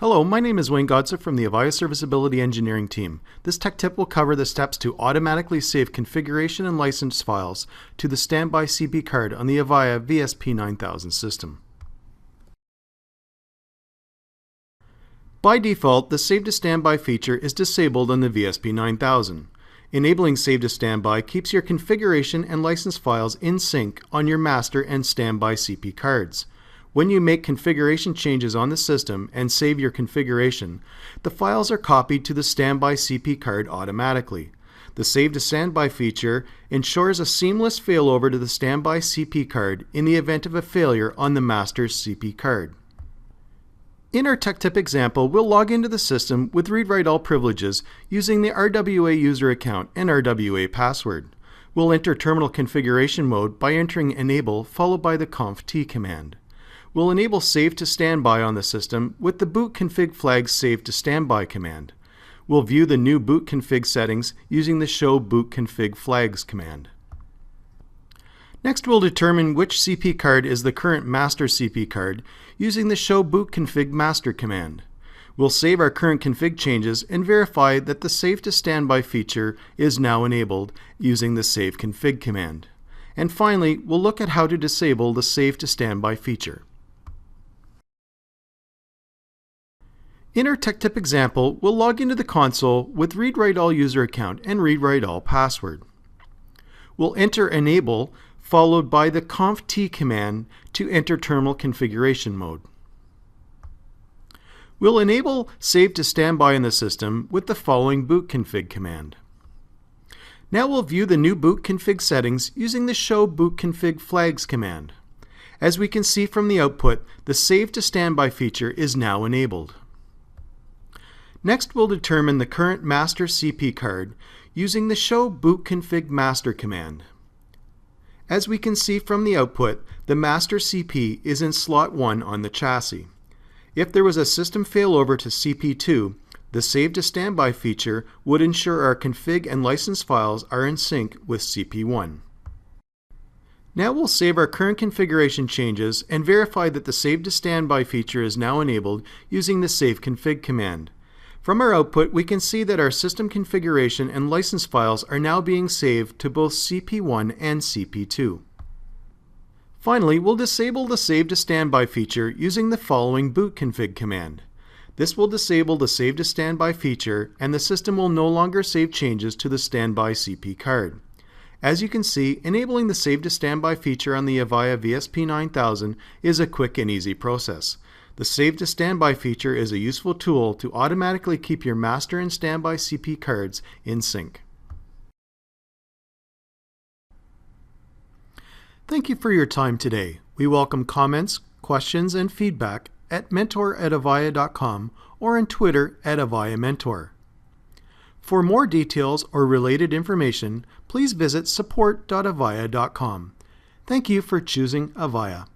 Hello, my name is Wayne Godser from the Avaya Serviceability Engineering team. This tech tip will cover the steps to automatically save configuration and license files to the standby CP card on the Avaya VSP9000 system. By default, the Save to Standby feature is disabled on the VSP9000. Enabling Save to Standby keeps your configuration and license files in sync on your master and standby CP cards. When you make configuration changes on the system and save your configuration, the files are copied to the standby CP card automatically. The Save to Standby feature ensures a seamless failover to the standby CP card in the event of a failure on the master's CP card. In our tech tip example, we'll log into the system with read-write-all privileges using the RWA user account and RWA password. We'll enter terminal configuration mode by entering enable followed by the conft command. We'll enable Save to Standby on the system with the boot config flag Save to Standby command. We'll view the new boot config settings using the show boot config flags command. Next, we'll determine which CP card is the current master CP card using the show boot config master command. We'll save our current config changes and verify that the Save to Standby feature is now enabled using the save config command. And finally, we'll look at how to disable the Save to Standby feature. In our tech tip example, we'll log into the console with read-write-all user account and read-write-all password. We'll enter enable followed by the conft command to enter terminal configuration mode. We'll enable Save to Standby in the system with the following boot config command. Now we'll view the new boot config settings using the show boot config flags command. As we can see from the output, the Save to Standby feature is now enabled. Next, we'll determine the current master CP card using the show boot config master command. As we can see from the output, the master CP is in slot 1 on the chassis. If there was a system failover to CP2, the Save to Standby feature would ensure our config and license files are in sync with CP1. Now we'll save our current configuration changes and verify that the Save to Standby feature is now enabled using the save config command. From our output, we can see that our system configuration and license files are now being saved to both CP1 and CP2. Finally, we'll disable the Save to Standby feature using the following boot config command. This will disable the Save to Standby feature and the system will no longer save changes to the standby CP card. As you can see, enabling the Save to Standby feature on the Avaya VSP9000 is a quick and easy process. The Save to Standby feature is a useful tool to automatically keep your master and standby CP cards in sync. Thank you for your time today. We welcome comments, questions, and feedback at mentor@avaya.com or on Twitter @AvayaMentor. For more details or related information, please visit support.avaya.com. Thank you for choosing Avaya.